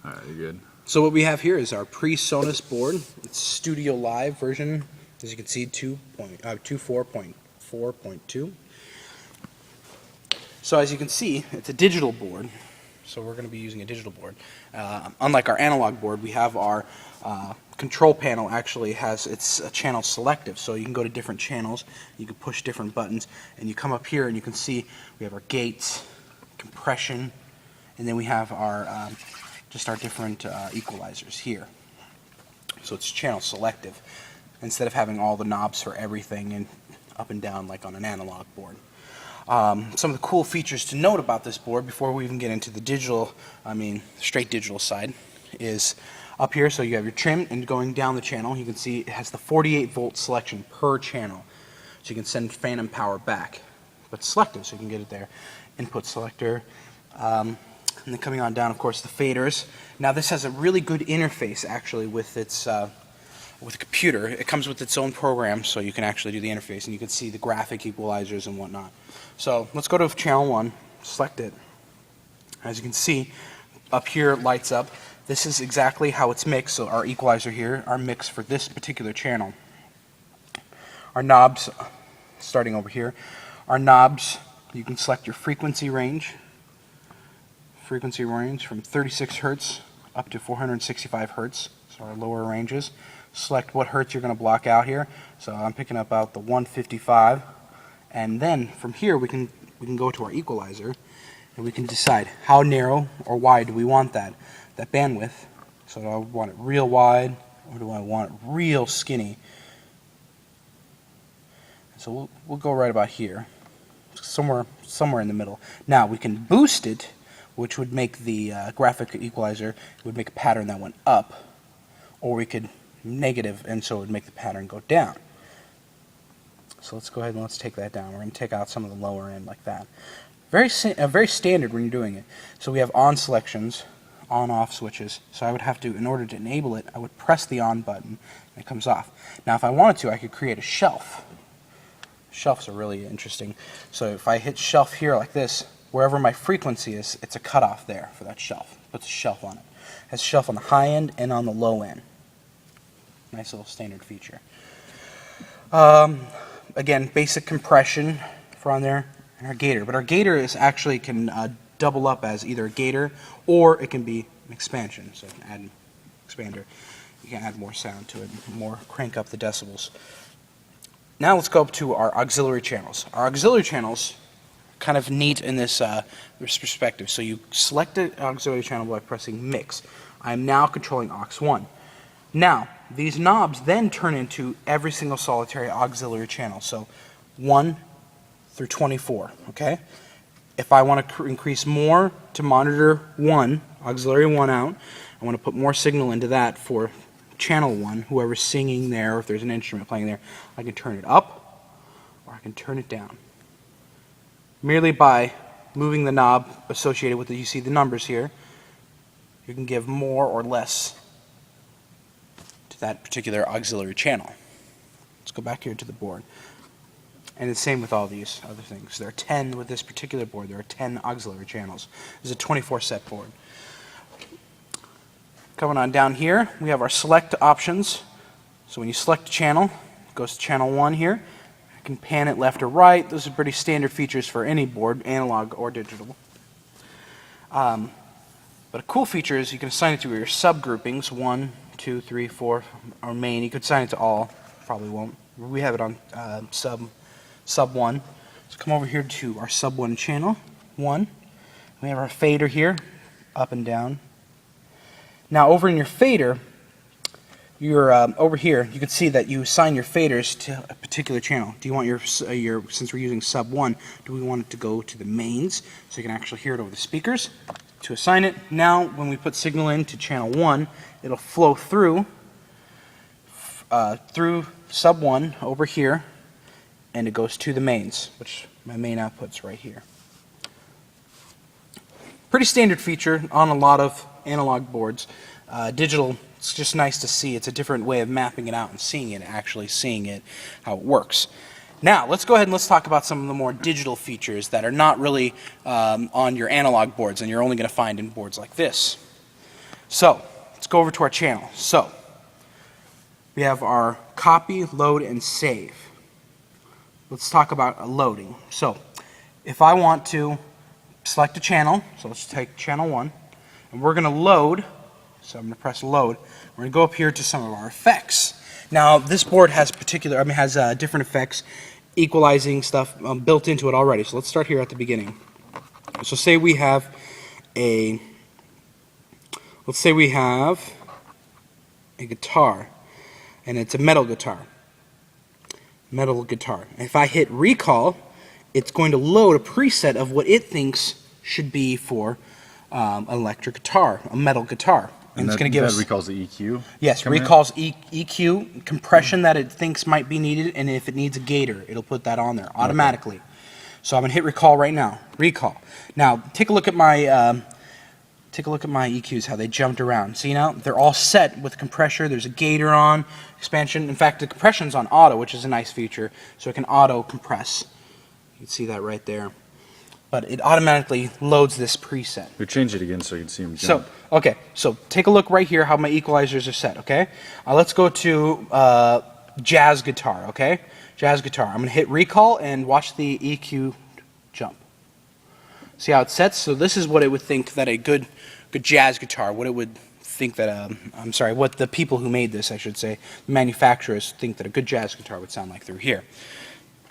Alright, you're good. So what we have here is our PreSonus board. It's StudioLive version, as you can see, 24.4.2. So as you can see, it's a digital board. So we're going to be using a digital board. Unlike our analog board, we have our control panel actually has its channel selective. So you can go to different channels, you can push different buttons, and you come up here and you can see we have our gates, compression, and then we have our just our different equalizers here. So it's channel selective instead of having all the knobs for everything and up and down like on an analog board. Some of the cool features to note about this board before we even get into the digital, straight digital side, is up here. So you have your trim, and going down the channel you can see it has the 48 volt selection per channel, so you can send phantom power back, but selective, so you can get it there. Input selector, and then coming on down, of course, the faders. Now this has a really good interface actually with its with the computer. It comes with its own program, so you can actually do the interface, and you can see the graphic equalizers and whatnot. So let's go to channel 1, select it. As you can see, up here it lights up. This is exactly how it's mixed, so our equalizer here, our mix for this particular channel. Our knobs, starting over here, our knobs, you can select your frequency range from 36 Hertz up to 465 Hertz, so our lower ranges. Select what hertz you're going to block out here. So I'm picking up out the 155, and then from here we can go to our equalizer, and we can decide how narrow or wide do we want that bandwidth. So do I want it real wide, or do I want it real skinny? So we'll go right about here, somewhere in the middle. Now we can boost it, which would make the graphic equalizer, it would make a pattern that went up, or we could negative, and so it would make the pattern go down. So let's go ahead and let's take that down. We're going to take out some of the lower end like that. Very standard when you're doing it. So we have on selections, on-off switches. So I would have to, in order to enable it, I would press the on button and it comes off. Now if I wanted to, I could create a shelf. Shelves are really interesting. So if I hit shelf here like this, wherever my frequency is, it's a cutoff there for that shelf. Puts a shelf on it. It has a shelf on the high end and on the low end. Nice little standard feature. Again, basic compression for on there, and our gator. But our gator is actually can double up as either a gator or it can be an expansion. So you can add an expander. You can add more sound to it, crank up the decibels. Now let's go up to our auxiliary channels. Our auxiliary channels kind of neat in this perspective. So you select the auxiliary channel by pressing mix. I'm now controlling aux 1. Now, these knobs then turn into every single solitary auxiliary channel. So 1 through 24, okay? If I want to increase more to monitor 1, auxiliary 1 out, I want to put more signal into that for channel 1, whoever's singing there, or if there's an instrument playing there, I can turn it up or I can turn it down. Merely by moving the knob associated with it, you see the numbers here, you can give more or less to that particular auxiliary channel. Let's go back here to the board. And it's the same with all these other things. There are 10 with this particular board. There are 10 auxiliary channels. This is a 24 set board. Coming on down here, we have our select options. So when you select a channel, it goes to channel 1 here. I can pan it left or right. Those are pretty standard features for any board, analog or digital. But a cool feature is you can assign it to your subgroupings, 1, 2, 3, 4, or main. You could assign it to all. Probably won't. We have it on sub 1. So come over here to our sub 1 channel 1. We have our fader here, up and down. Now over in your fader, you're over here. You can see that you assign your faders to a particular channel. Do you want your since we're using sub 1, do we want it to go to the mains so you can actually hear it over the speakers? To assign it, now when we put signal into channel 1, it'll flow through sub 1 over here, and it goes to the mains, which my main output's right here. Pretty standard feature on a lot of analog boards. Digital, it's just nice to see. It's a different way of mapping it out and seeing it, actually seeing it, how it works. Now, let's go ahead and let's talk about some of the more digital features that are not really on your analog boards and you're only going to find in boards like this. So let's go over to our channel. So we have our copy, load, and save. Let's talk about loading. So if I want to select a channel, so let's take channel 1, and we're going to load. So I'm going to press load. We're going to go up here to some of our effects. Now this board has different effects, equalizing stuff built into it already. So let's start here at the beginning. So say we have a guitar, and it's a metal guitar. If I hit recall, it's going to load a preset of what it thinks should be for an electric guitar, a metal guitar. And it's going to give us... recalls the EQ? Yes, recalls EQ, compression that it thinks might be needed, and if it needs a gator, it'll put that on there automatically. Okay. So I'm going to hit recall right now. Recall. Now, take a look at my EQs, how they jumped around. See now? They're all set with compressor. There's a gator on, expansion. In fact, the compression's on auto, which is a nice feature, so it can auto compress. You can see that right there. But it automatically loads this preset. We change it again so you can see them jump. So take a look right here how my equalizers are set, okay? Let's go to jazz guitar, okay? Jazz guitar. I'm going to hit recall and watch the EQ jump. See how it sets? So this is what it would think that a good jazz guitar, what it would think that, what the people who made this, I should say, the manufacturers think that a good jazz guitar would sound like through here.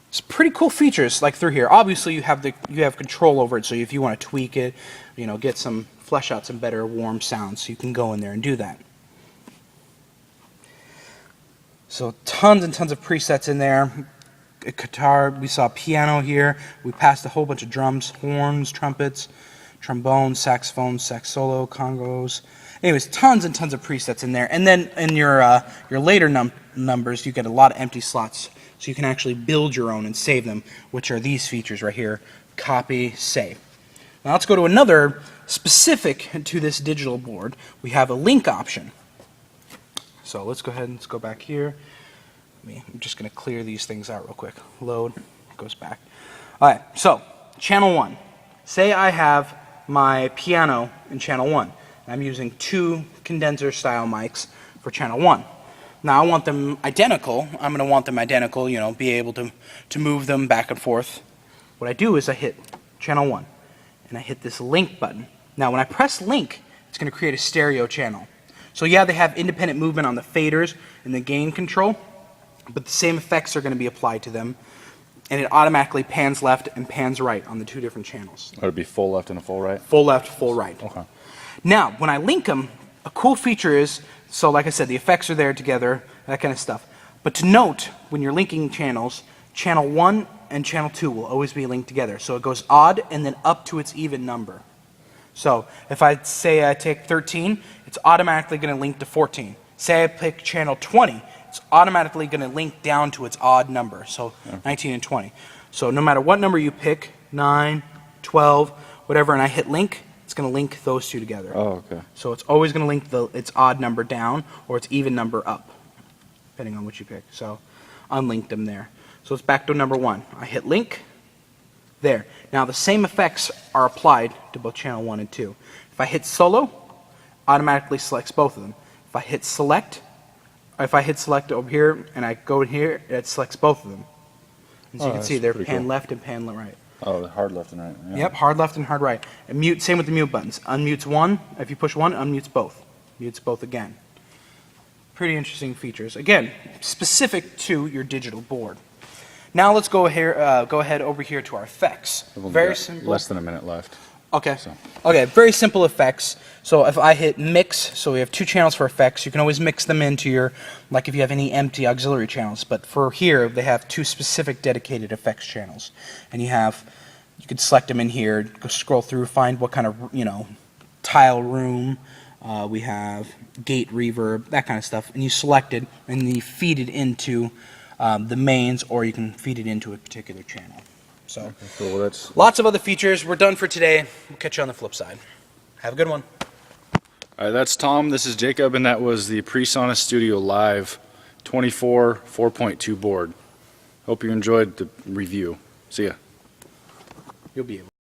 It's pretty cool features like through here. Obviously you have control over it, so if you want to tweak it, flesh out some better warm sounds, you can go in there and do that. So tons and tons of presets in there. A guitar, we saw piano here. We passed a whole bunch of drums, horns, trumpets, trombones, saxophones, sax solo, congos. Anyways, tons and tons of presets in there. And then in your later numbers, you get a lot of empty slots, so you can actually build your own and save them, which are these features right here: copy, save. Now let's go to another specific to this digital board. We have a link option. So let's go ahead and let's go back here. I'm just going to clear these things out real quick. Load, goes back. All right, so channel 1. Say I have my piano in channel 1. I'm using 2 condenser style mics for channel 1. Now I want them identical. I'm going to want them identical, be able to move them back and forth. What I do is I hit channel 1 and I hit this link button. Now when I press link, it's going to create a stereo channel. So yeah, they have independent movement on the faders and the gain control, but the same effects are going to be applied to them, and it automatically pans left and pans right on the 2 different channels. Would it be full left and a full right? Full left, full right. Okay. Now, when I link them, a cool feature is, so like I said, the effects are there together, that kind of stuff. But to note, when you're linking channels, channel 1 and channel 2 will always be linked together. So it goes odd and then up to its even number. So if I say I take 13, it's automatically going to link to 14. Say I pick channel 20, it's automatically going to link down to its odd number, so 19 and 20. So no matter what number you pick, 9, 12, whatever, and I hit link, it's going to link those 2 together. Oh, okay. So it's always going to link its odd number down or its even number up, depending on what you pick. So unlink them there. So it's back to number 1. I hit link, there. Now the same effects are applied to both channel 1 and 2. If I hit solo, automatically selects both of them. If I hit select over here and I go here, it selects both of them. And so you can see they're pan cool. Left and pan right. Oh, hard left and right. Yeah. Yep, hard left and hard right. And mute, same with the mute buttons. Unmutes one, if you push one, unmutes both. Mutes both again. Pretty interesting features. Again, specific to your digital board. Now let's go ahead over here to our effects. Very simple. Less than a minute left. Okay. Okay, very simple effects. So if I hit mix, so we have 2 channels for effects. You can always mix them into your, like if you have any empty auxiliary channels. But for here, they have 2 specific dedicated effects channels. And you can select them in here, go scroll through, find what kind of, tile room. We have gate reverb, that kind of stuff. And you select it, and then you feed it into the mains, or you can feed it into a particular channel. So, okay, cool. Well, lots of other features. We're done for today. We'll catch you on the flip side. Have a good one. All right, that's Tom. This is Jacob, and that was the PreSonus StudioLive 24.4.2 board. Hope you enjoyed the review. See ya. You'll be able